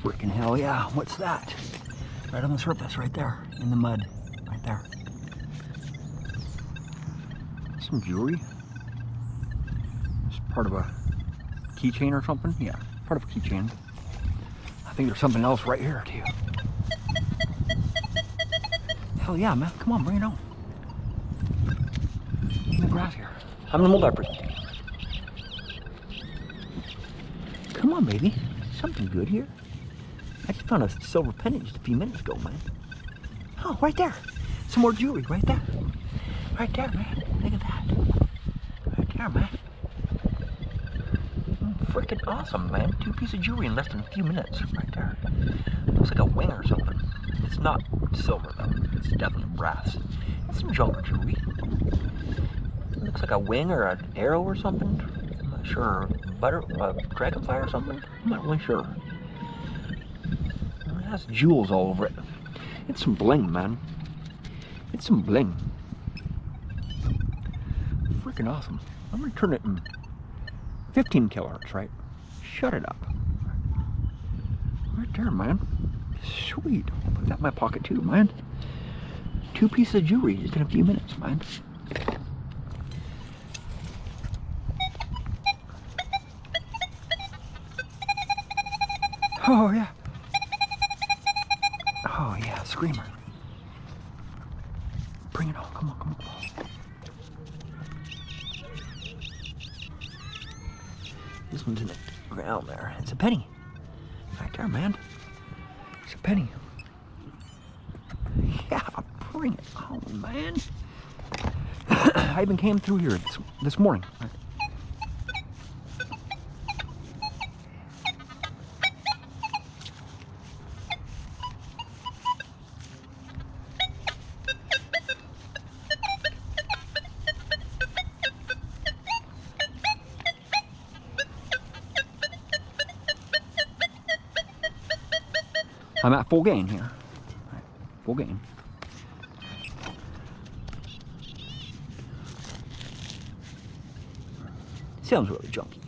Freaking hell yeah, what's that? Right on the surface, right there, in the mud, right there. Some jewelry. It's part of a keychain or something. Yeah, part of a keychain. I think there's something else right here too. Hell yeah, man, come on, bring it on. In the grass here. I'm in the multi-diapers. Come on, baby. Something good here. I just found a silver penny just a few minutes ago, man. Oh, right there. Some more jewelry right there. Right there, man. Look at that. Right there, man. Freaking awesome, man. 2 pieces of jewelry in less than a few minutes. Right there. Looks like a wing or something. It's not silver, though. It's definitely brass. It's some junk jewelry. It looks like a wing or an arrow or something. I'm not sure. Dragonfly or something? I'm not really sure. It has jewels all over it. It's some bling, man. It's some bling. Freaking awesome. I'm gonna turn it in 15 kilohertz, right? Shut it up. Right there, man. Sweet. I'll put that in my pocket too, man. 2 pieces of jewelry just in a few minutes, man. Oh yeah. Oh yeah, screamer. Bring it on, come on, come on. This one's in the ground there. It's a penny. Right there, man. It's a penny. Yeah, bring it on, man. I even came through here this morning. I'm at full gain here. Right, full gain. Sounds really junky.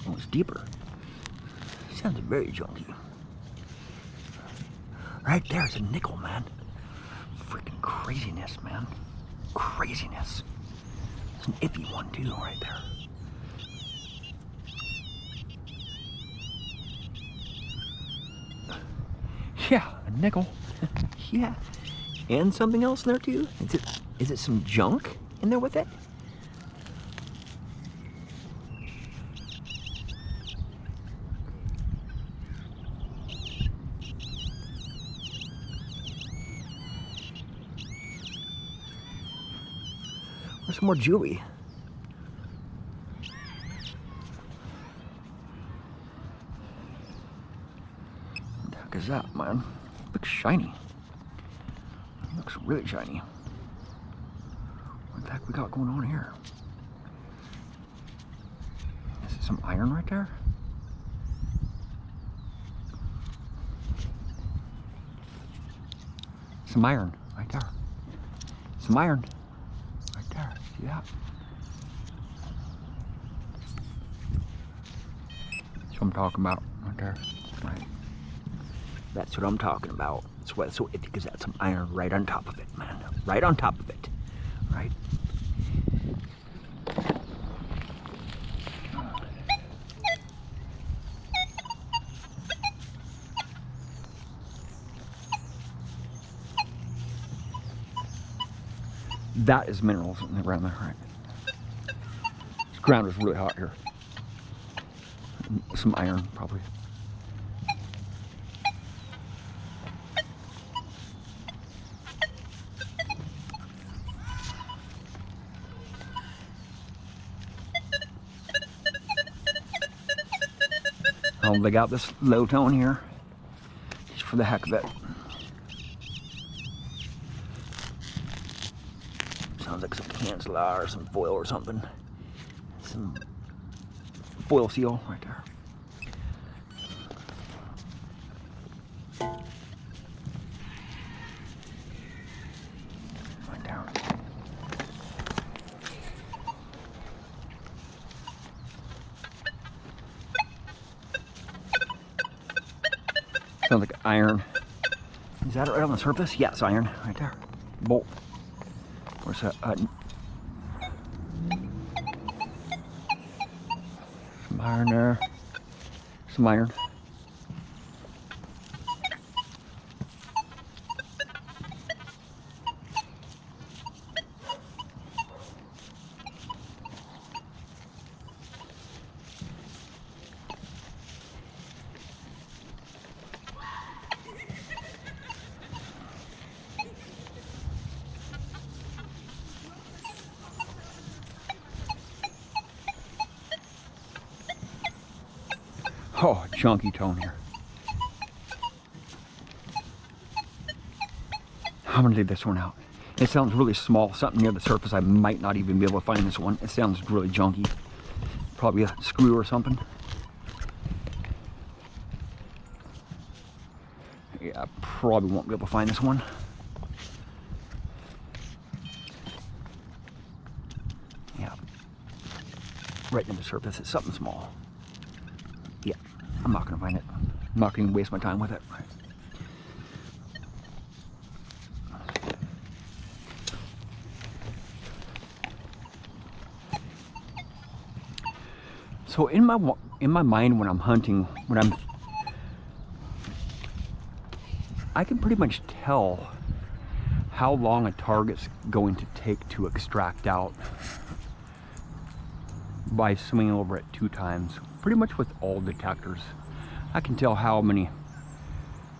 Oh, it's deeper. Sounds very junky. Right there's a nickel, man. Freaking craziness, man. Craziness. It's an iffy one too, right there. Yeah, a nickel. Yeah. And something else in there too? Is it some junk in there with it? There's some more jewelry. What the heck is that, man? Looks shiny. It looks really shiny. What the heck we got going on here? Is it some iron right there? Some iron right there. Some iron right there. See that? That's what I'm talking about right there. Right. That's what I'm talking about. That's why it's so iffy, because that's some iron right on top of it, man. Right on top of it. Right? That is minerals in the ground there, right? This ground is really hot here. Some iron, probably. Oh, they got this low tone here, just for the heck of it. Sounds like some cancel or some foil or something. Some foil seal right there. Right there. Sounds like iron. Is that right on the surface? Yeah, it's iron right there. Bolt. Where's that? Some iron there. Some iron. Oh, chunky tone here. I'm gonna leave this one out. It sounds really small, something near the surface. I might not even be able to find this one. It sounds really junky. Probably a screw or something. Yeah, I probably won't be able to find this one. Yeah, right near the surface. It's something small. Yeah, I'm not gonna find it. I'm not gonna waste my time with it. So in my mind when I'm hunting, I can pretty much tell how long a target's going to take to extract out by swinging over it 2 times. Pretty much with all detectors. I can tell how many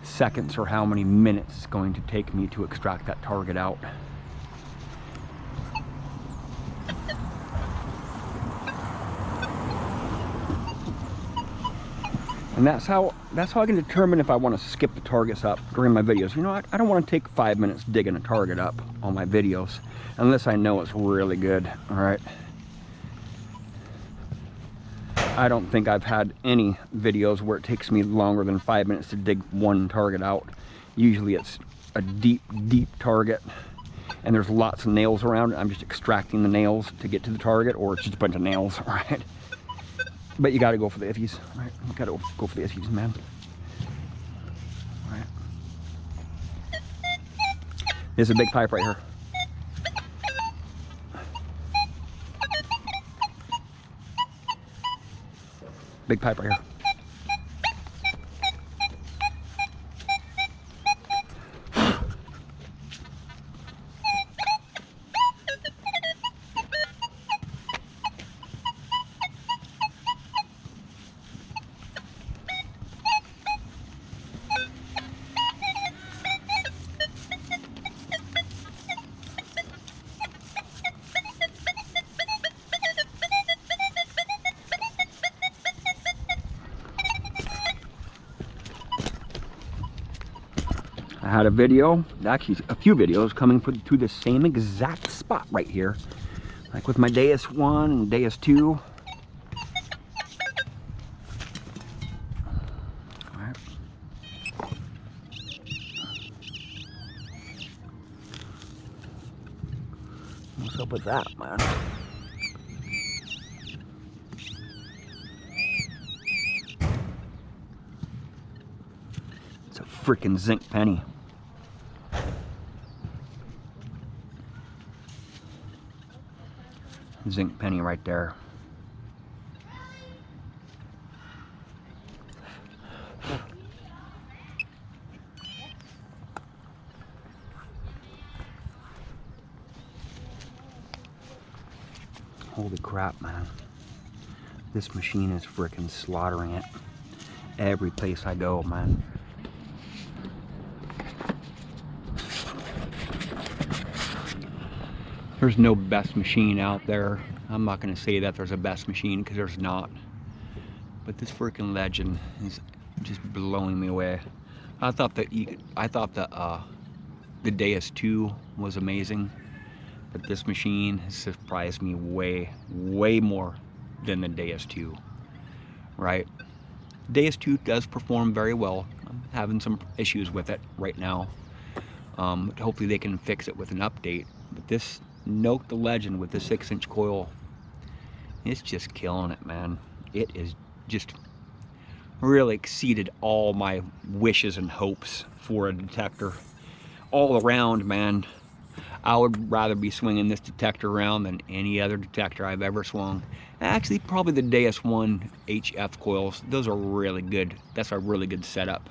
seconds or how many minutes it's going to take me to extract that target out. And that's how I can determine if I want to skip the targets up during my videos. You know what? I don't want to take 5 minutes digging a target up on my videos unless I know it's really good. All right. I don't think I've had any videos where it takes me longer than 5 minutes to dig one target out. Usually it's a deep, deep target and there's lots of nails around it. I'm just extracting the nails to get to the target, or it's just a bunch of nails, all right? But you gotta go for the iffies, right? You gotta go for the iffies, man. All right. There's a big pipe right here. Big pipe right here. I had a video, actually a few videos coming to the same exact spot right here. Like with my Deus 1 and Deus 2. Alright. What's up with that, man? It's a freaking zinc penny. Zinc penny right there. Holy crap, man. This machine is freaking slaughtering it. Every place I go, man. There's no best machine out there. I'm not going to say that there's a best machine, because there's not. But this freaking Legend is just blowing me away. I thought that the Deus 2 was amazing, but this machine has surprised me way, way more than the Deus 2. Right? Deus 2 does perform very well. I'm having some issues with it right now. Hopefully they can fix it with an update. But this Nokta Legend with the 6-inch coil, it's just killing it, man. It is just really exceeded all my wishes and hopes for a detector. All around, man, I would rather be swinging this detector around than any other detector I've ever swung. Actually, probably the DS1 HF coils. Those are really good. That's a really good setup.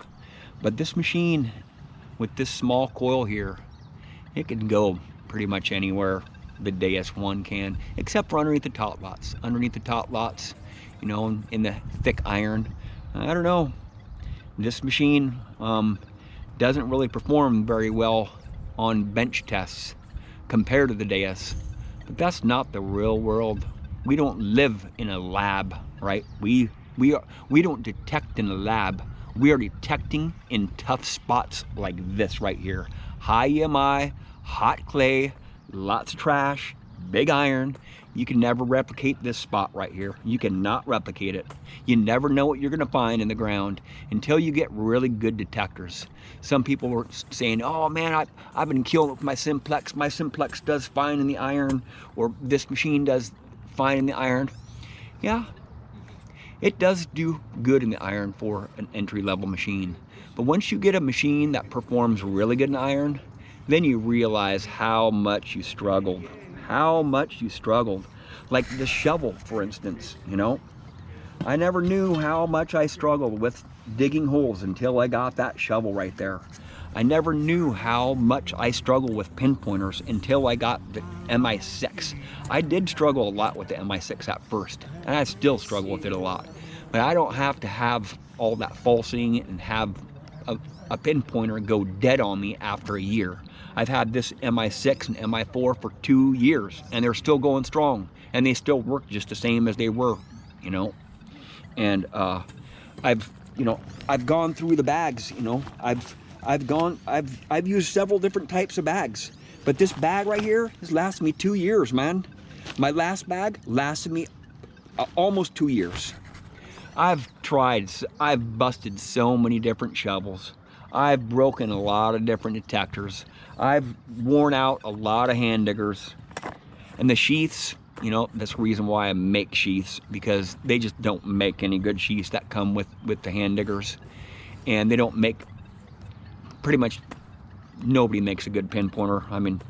But this machine, with this small coil here, it can go pretty much anywhere the DS1 can, except for underneath the top lots. Underneath the top lots, you know, in the thick iron. I don't know. This machine doesn't really perform very well on bench tests compared to the DS. But that's not the real world. We don't live in a lab, right? We don't detect in a lab. We are detecting in tough spots like this right here. High EMI, hot clay, lots of trash, big iron. You can never replicate this spot right here. You cannot replicate it. You never know what you're gonna find in the ground until you get really good detectors. Some people were saying, oh man, I've been killing with my Simplex. My Simplex does fine in the iron, or this machine does fine in the iron. Yeah, it does do good in the iron for an entry-level machine. But once you get a machine that performs really good in iron, then you realize how much you struggled. How much you struggled. Like the shovel, for instance, you know? I never knew how much I struggled with digging holes until I got that shovel right there. I never knew how much I struggled with pinpointers until I got the MI6. I did struggle a lot with the MI6 at first, and I still struggle with it a lot. But I don't have to have all that falsing and have a pinpointer go dead on me after a year. I've had this MI6 and MI4 for 2 years, and they're still going strong, and they still work just the same as they were, you know. And I've gone through the bags, you know. I've used several different types of bags, but this bag right here has lasted me 2 years, man. My last bag lasted me almost 2 years. I've busted so many different shovels. I've broken a lot of different detectors. I've worn out a lot of hand diggers. And the sheaths, you know, that's the reason why I make sheaths, because they just don't make any good sheaths that come with the hand diggers. And they don't make, pretty much nobody makes a good pinpointer. I mean,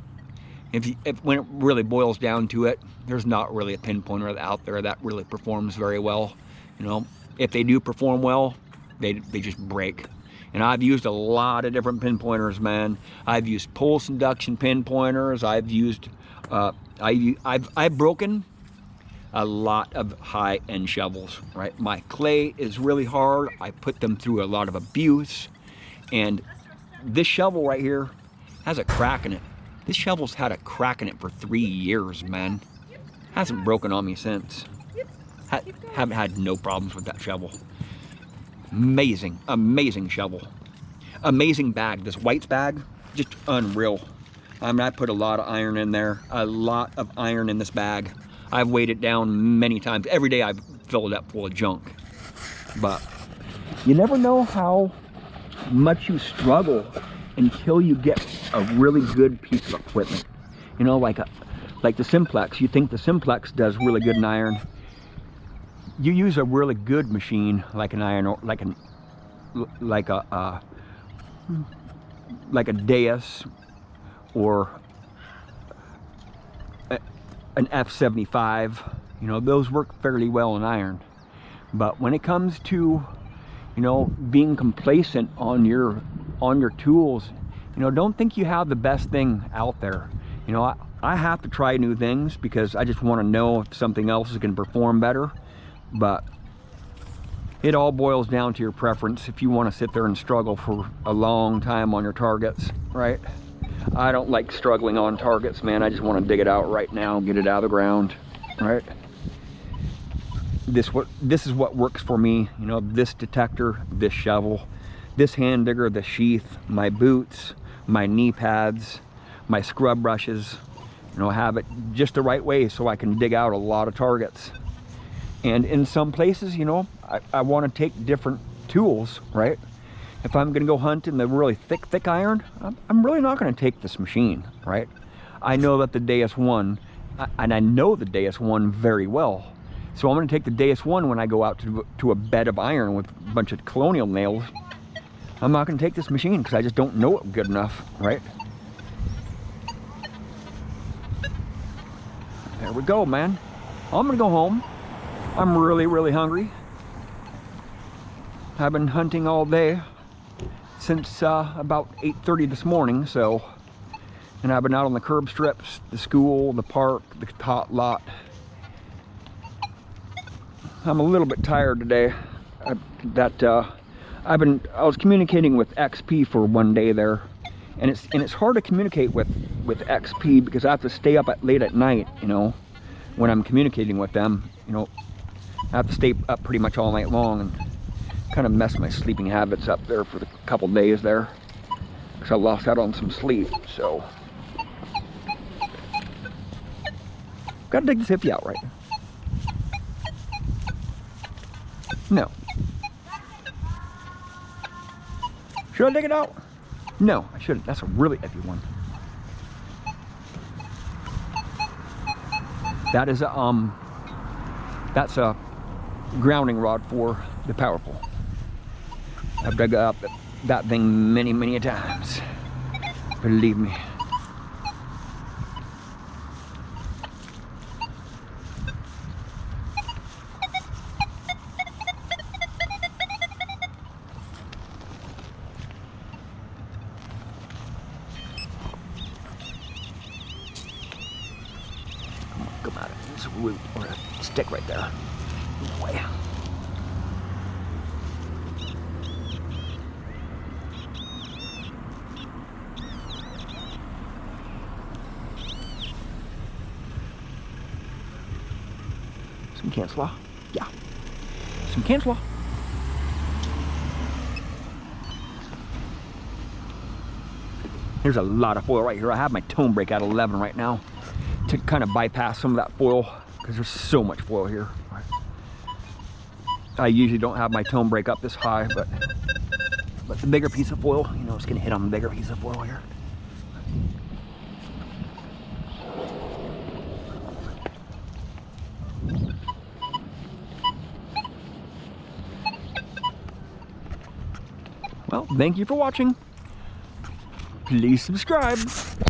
when it really boils down to it, there's not really a pinpointer out there that really performs very well. You know, if they do perform well, they just break. And I've used a lot of different pinpointers, man. I've used pulse induction pinpointers. I've used, I've broken a lot of high-end shovels, right? My clay is really hard. I put them through a lot of abuse. And this shovel right here has a crack in it. This shovel's had a crack in it for 3 years, man. Hasn't broken on me since. Haven't had no problems with that shovel. Amazing, amazing shovel. Amazing bag. This White's bag, just unreal. I mean, I put a lot of iron in there. A lot of iron in this bag. I've weighed it down many times. Every day I've filled it up full of junk. But you never know how much you struggle until you get a really good piece of equipment. You know, like the Simplex. You think the Simplex does really good in iron. You use a really good machine like an iron, or like a Deus or an F75. You know, those work fairly well in iron. But when it comes to, you know, being complacent on your tools, you know, don't think you have the best thing out there. You know, I have to try new things because I just want to know if something else is going to perform better. But it all boils down to your preference. If you want to sit there and struggle for a long time on your targets, right? I don't like struggling on targets, man. I just want to dig it out right now and get it out of the ground, right? This is what works for me. You know, this detector, this shovel, this hand digger, the sheath, my boots, my knee pads, my scrub brushes. You know, have it just the right way so I can dig out a lot of targets. And in some places, you know, I want to take different tools, right? If I'm going to go hunt in the really thick iron, I'm really not going to take this machine, right? I know that the DS1, and I know the DS1 very well. So I'm going to take the Deus 1 when I go out to a bed of iron with a bunch of colonial nails. I'm not going to take this machine because I just don't know it good enough, right? There we go, man. I'm going to go home. I'm really, really hungry. I've been hunting all day since about 8:30 this morning, so, and I've been out on the curb strips, the school, the park, the tot lot. I'm a little bit tired today. I was communicating with XP for one day there, and it's hard to communicate with XP because I have to stay up late at night, you know, when I'm communicating with them. You know, I have to stay up pretty much all night long and kind of mess my sleeping habits up there for the couple days there because I lost out on some sleep. So gotta take this hippie out, right? No. Should I take it out? No, I shouldn't. That's a really heavy one. That is a that's a grounding rod for the power pole. I've dug up that thing many, many times. Believe me. Come out of this root or a stick right there. Boy. Some cancel. Yeah. Some cancel. There's a lot of foil right here. I have my tone break at 11 right now to kind of bypass some of that foil because there's so much foil here. I usually don't have my tone break up this high, but the bigger piece of foil, you know, it's gonna hit on the bigger piece of foil here. Well, thank you for watching. Please subscribe.